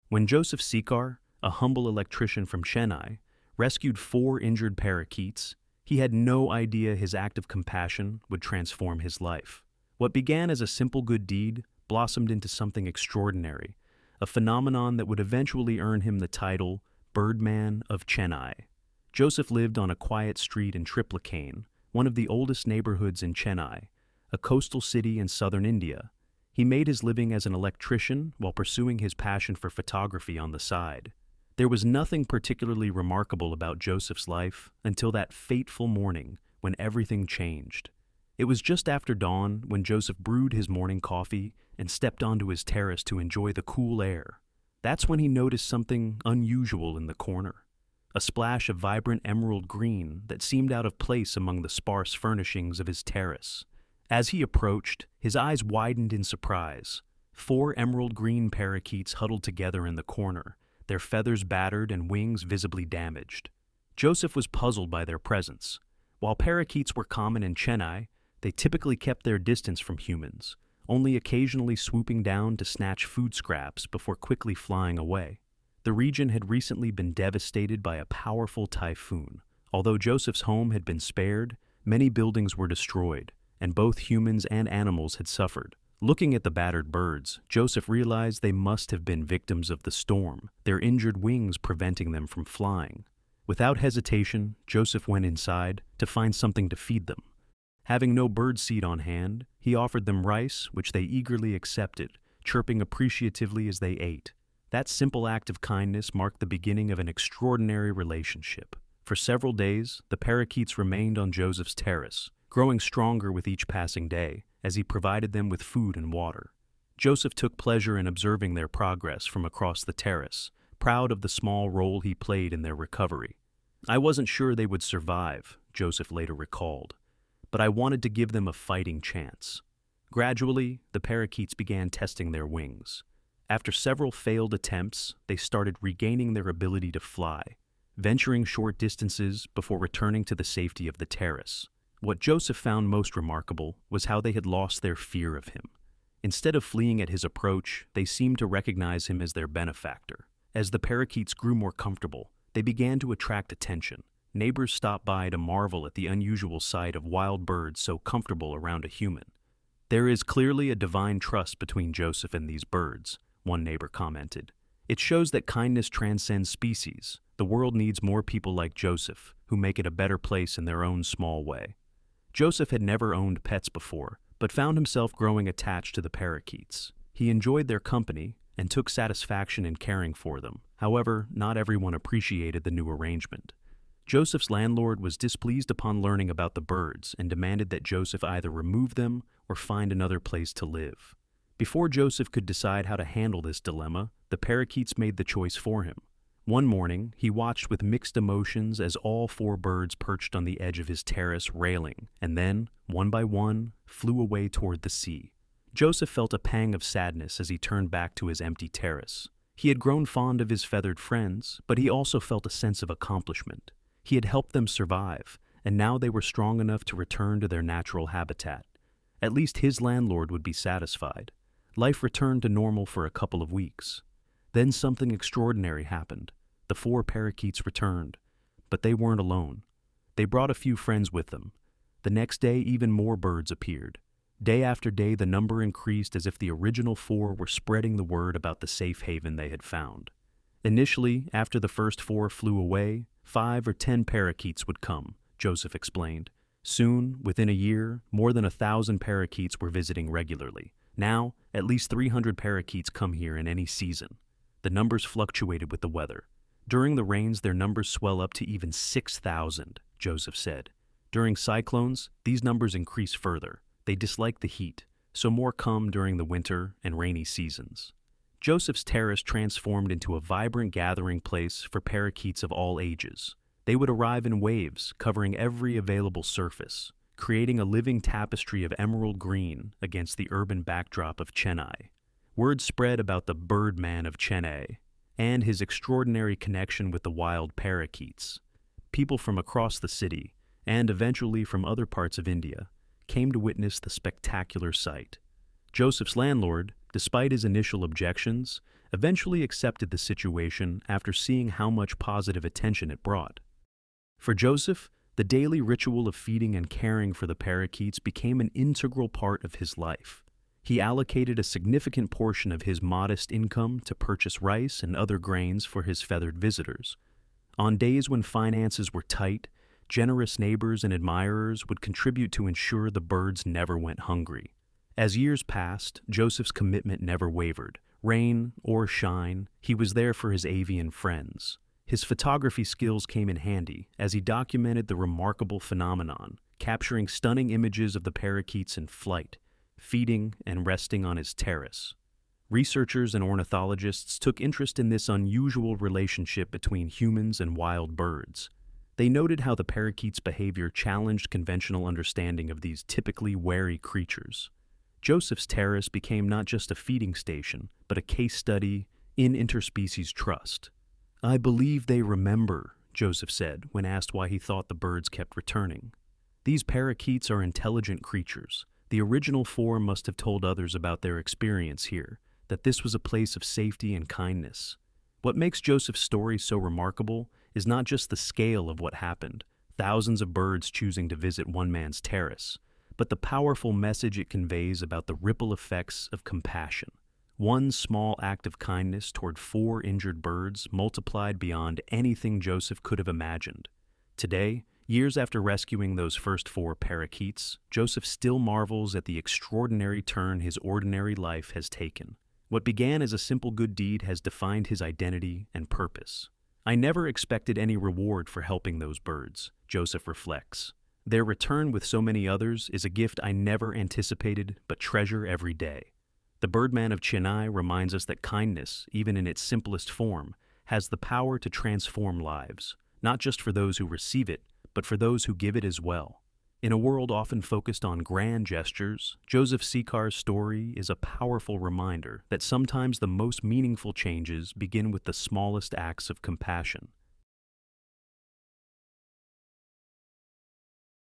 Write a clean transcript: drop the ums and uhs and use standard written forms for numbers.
When Joseph Sikar, a humble electrician from Chennai, rescued 4 injured parakeets, he had no idea his act of compassion would transform his life. What began as a simple good deed blossomed into something extraordinary, a phenomenon that would eventually earn him the title Birdman of Chennai. Joseph lived on a quiet street in Triplicane, one of the oldest neighborhoods in Chennai, a coastal city in southern India. He made his living as an electrician while pursuing his passion for photography on the side. There was nothing particularly remarkable about Joseph's life until that fateful morning when everything changed. It was just after dawn when Joseph brewed his morning coffee and stepped onto his terrace to enjoy the cool air. That's when he noticed something unusual in the corner. A splash of vibrant emerald green that seemed out of place among the sparse furnishings of his terrace. As he approached, his eyes widened in surprise. 4 emerald green parakeets huddled together in the corner, their feathers battered and wings visibly damaged. Joseph was puzzled by their presence. While parakeets were common in Chennai, they typically kept their distance from humans, only occasionally swooping down to snatch food scraps before quickly flying away. The region had recently been devastated by a powerful typhoon. Although Joseph's home had been spared, many buildings were destroyed, and both humans and animals had suffered. Looking at the battered birds, Joseph realized they must have been victims of the storm, their injured wings preventing them from flying. Without hesitation, Joseph went inside to find something to feed them. Having no bird seed on hand, he offered them rice, which they eagerly accepted, chirping appreciatively as they ate. That simple act of kindness marked the beginning of an extraordinary relationship. For several days, the parakeets remained on Joseph's terrace, growing stronger with each passing day as he provided them with food and water. Joseph took pleasure in observing their progress from across the terrace, proud of the small role he played in their recovery. "I wasn't sure they would survive," Joseph later recalled, "but I wanted to give them a fighting chance." Gradually, the parakeets began testing their wings. After several failed attempts, they started regaining their ability to fly, venturing short distances before returning to the safety of the terrace. What Joseph found most remarkable was how they had lost their fear of him. Instead of fleeing at his approach, they seemed to recognize him as their benefactor. As the parakeets grew more comfortable, they began to attract attention. Neighbors stopped by to marvel at the unusual sight of wild birds so comfortable around a human. "There is clearly a divine trust between Joseph and these birds," one neighbor commented. "It shows that kindness transcends species. The world needs more people like Joseph, who make it a better place in their own small way." Joseph had never owned pets before, but found himself growing attached to the parakeets. He enjoyed their company and took satisfaction in caring for them. However, not everyone appreciated the new arrangement. Joseph's landlord was displeased upon learning about the birds and demanded that Joseph either remove them or find another place to live. Before Joseph could decide how to handle this dilemma, the parakeets made the choice for him. One morning, he watched with mixed emotions as all 4 birds perched on the edge of his terrace railing, and then, one by one, flew away toward the sea. Joseph felt a pang of sadness as he turned back to his empty terrace. He had grown fond of his feathered friends, but he also felt a sense of accomplishment. He had helped them survive, and now they were strong enough to return to their natural habitat. At least his landlord would be satisfied. Life returned to normal for a couple of weeks. Then something extraordinary happened. The 4 parakeets returned, but they weren't alone. They brought a few friends with them. The next day, even more birds appeared. Day after day, the number increased as if the original 4 were spreading the word about the safe haven they had found. Initially, after the first 4 flew away, 5 or 10 parakeets would come, Joseph explained. Soon, within a year, more than 1,000 parakeets were visiting regularly. Now, at least 300 parakeets come here in any season. The numbers fluctuated with the weather. During the rains, their numbers swell up to even 6,000, Joseph said. During cyclones, these numbers increase further. They dislike the heat, so more come during the winter and rainy seasons. Joseph's terrace transformed into a vibrant gathering place for parakeets of all ages. They would arrive in waves, covering every available surface, creating a living tapestry of emerald green against the urban backdrop of Chennai. Word spread about the Birdman of Chennai and his extraordinary connection with the wild parakeets. People from across the city, and eventually from other parts of India, came to witness the spectacular sight. Joseph's landlord, despite his initial objections, eventually accepted the situation after seeing how much positive attention it brought. For Joseph, the daily ritual of feeding and caring for the parakeets became an integral part of his life. He allocated a significant portion of his modest income to purchase rice and other grains for his feathered visitors. On days when finances were tight, generous neighbors and admirers would contribute to ensure the birds never went hungry. As years passed, Joseph's commitment never wavered. Rain or shine, he was there for his avian friends. His photography skills came in handy as he documented the remarkable phenomenon, capturing stunning images of the parakeets in flight, feeding and resting on his terrace. Researchers and ornithologists took interest in this unusual relationship between humans and wild birds. They noted how the parakeets' behavior challenged conventional understanding of these typically wary creatures. Joseph's terrace became not just a feeding station, but a case study in interspecies trust. "I believe they remember," Joseph said when asked why he thought the birds kept returning. "These parakeets are intelligent creatures. The original four must have told others about their experience here, that this was a place of safety and kindness." What makes Joseph's story so remarkable is not just the scale of what happened, thousands of birds choosing to visit one man's terrace, but the powerful message it conveys about the ripple effects of compassion. One small act of kindness toward 4 injured birds multiplied beyond anything Joseph could have imagined. Today, years after rescuing those first 4 parakeets, Joseph still marvels at the extraordinary turn his ordinary life has taken. What began as a simple good deed has defined his identity and purpose. "I never expected any reward for helping those birds," Joseph reflects. "Their return with so many others is a gift I never anticipated but treasure every day." The Birdman of Chennai reminds us that kindness, even in its simplest form, has the power to transform lives, not just for those who receive it, but for those who give it as well. In a world often focused on grand gestures, Joseph Secar's story is a powerful reminder that sometimes the most meaningful changes begin with the smallest acts of compassion.